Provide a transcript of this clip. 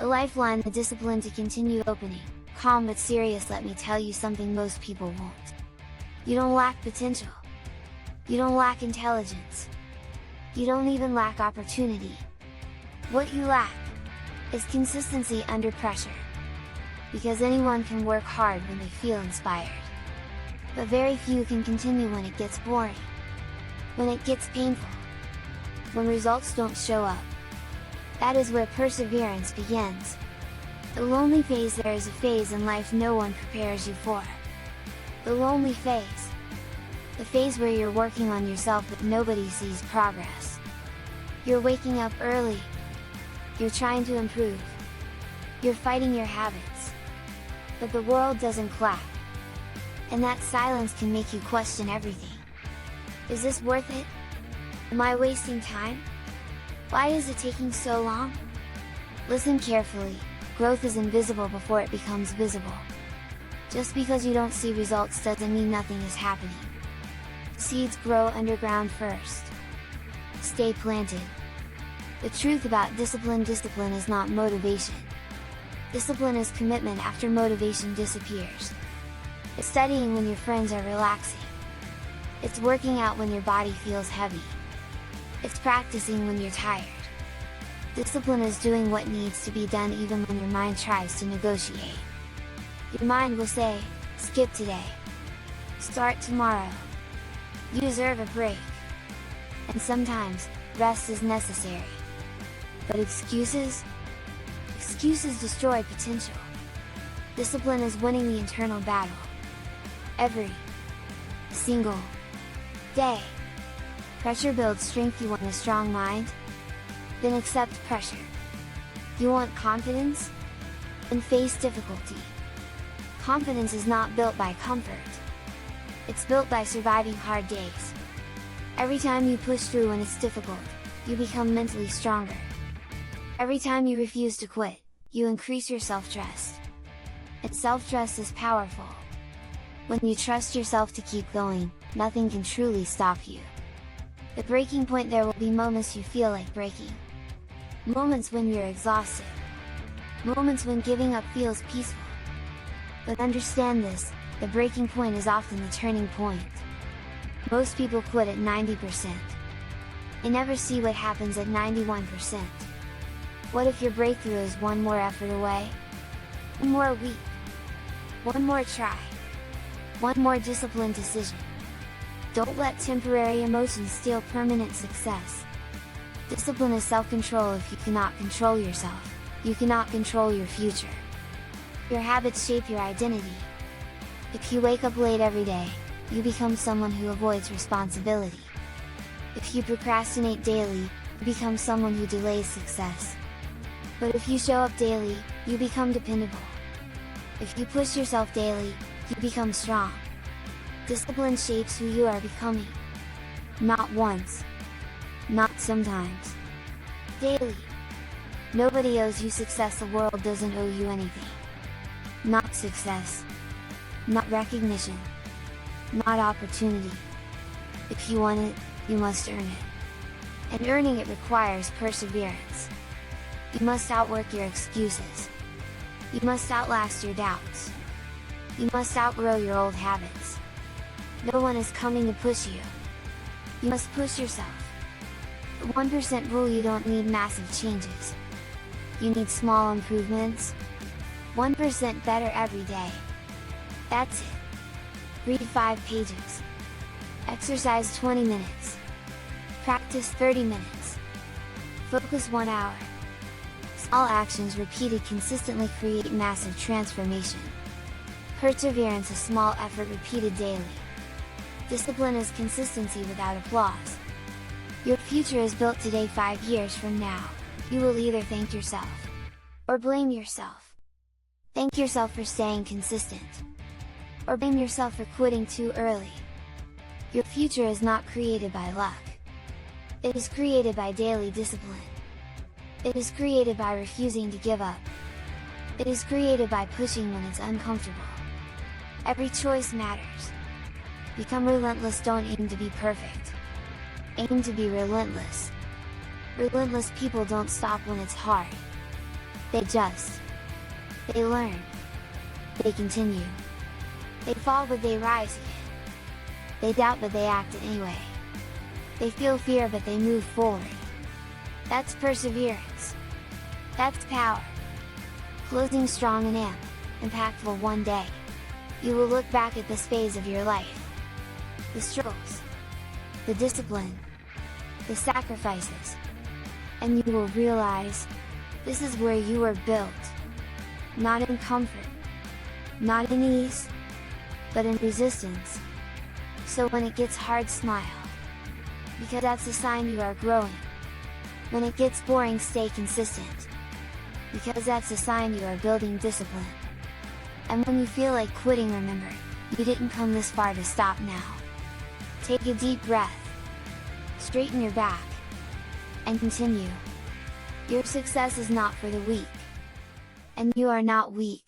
A lifeline, the discipline to continue opening. Calm but serious, let me tell you something most people won't. You don't lack potential. You don't lack intelligence. You don't even lack opportunity. What you lack is consistency under pressure. Because anyone can work hard when they feel inspired. But very few can continue when it gets boring. When it gets painful. When results don't show up. That is where perseverance begins. The lonely phase. There is a phase in life no one prepares you for. The lonely phase. The phase where you're working on yourself but nobody sees progress. You're waking up early. You're trying to improve. You're fighting your habits. But the world doesn't clap. And that silence can make you question everything. Is this worth it? Am I wasting time? Why is it taking so long? Listen carefully, growth is invisible before it becomes visible. Just because you don't see results doesn't mean nothing is happening. Seeds grow underground first. Stay planted. The truth about discipline is not motivation. Discipline is commitment after motivation disappears. It's studying when your friends are relaxing. It's working out when your body feels heavy. It's practicing when you're tired. Discipline is doing what needs to be done even when your mind tries to negotiate. Your mind will say, skip today. Start tomorrow. You deserve a break. And sometimes, rest is necessary. But excuses? Excuses destroy potential. Discipline is winning the internal battle. Every single day. Pressure builds strength. You want a strong mind? Then accept pressure. You want confidence? Then face difficulty. Confidence is not built by comfort. It's built by surviving hard days. Every time you push through when it's difficult, you become mentally stronger. Every time you refuse to quit, you increase your self-trust. And self-trust is powerful. When you trust yourself to keep going, nothing can truly stop you. The breaking point. There will be moments you feel like breaking. Moments when you're exhausted. Moments when giving up feels peaceful. But understand this, the breaking point is often the turning point. Most people quit at 90%. They never see what happens at 91%. What if your breakthrough is one more effort away? One more week? One more try? One more disciplined decision? Don't let temporary emotions steal permanent success. Discipline is self-control. If you cannot control yourself, you cannot control your future. Your habits shape your identity. If you wake up late every day, you become someone who avoids responsibility. If you procrastinate daily, you become someone who delays success. But if you show up daily, you become dependable. If you push yourself daily, you become strong. Discipline shapes who you are becoming. Not once. Not sometimes. Daily. Nobody owes you success. The world doesn't owe you anything. Not success. Not recognition. Not opportunity. If you want it, you must earn it. And earning it requires perseverance. You must outwork your excuses. You must outlast your doubts. You must outgrow your old habits. No one is coming to push you. You must push yourself. The 1% rule. You don't need massive changes. You need small improvements. 1% better every day. That's it. Read 5 pages. Exercise 20 minutes. Practice 30 minutes. Focus 1 hour. Small actions repeated consistently create massive transformation. Perseverance, a small effort repeated daily. Discipline is consistency without applause. Your future is built today. 5 years from now, you will either thank yourself, or blame yourself. Thank yourself for staying consistent, or blame yourself for quitting too early. Your future is not created by luck. It is created by daily discipline. It is created by refusing to give up. It is created by pushing when it's uncomfortable. Every choice matters. Become relentless. Don't aim to be perfect. Aim to be relentless. Relentless people don't stop when it's hard. They adjust. They learn. They continue. They fall but they rise again. They doubt but they act anyway. They feel fear but they move forward. That's perseverance. That's power. Closing strong and impactful. One day, you will look back at this phase of your life. The struggles, the discipline, the sacrifices, and you will realize, this is where you were built. Not in comfort, not in ease, but in resistance. So when it gets hard, smile. Because that's a sign you are growing. When it gets boring, stay consistent. Because that's a sign you are building discipline. And when you feel like quitting, remember, you didn't come this far to stop now. Take a deep breath. Straighten your back. And continue. Your success is not for the weak. And you are not weak.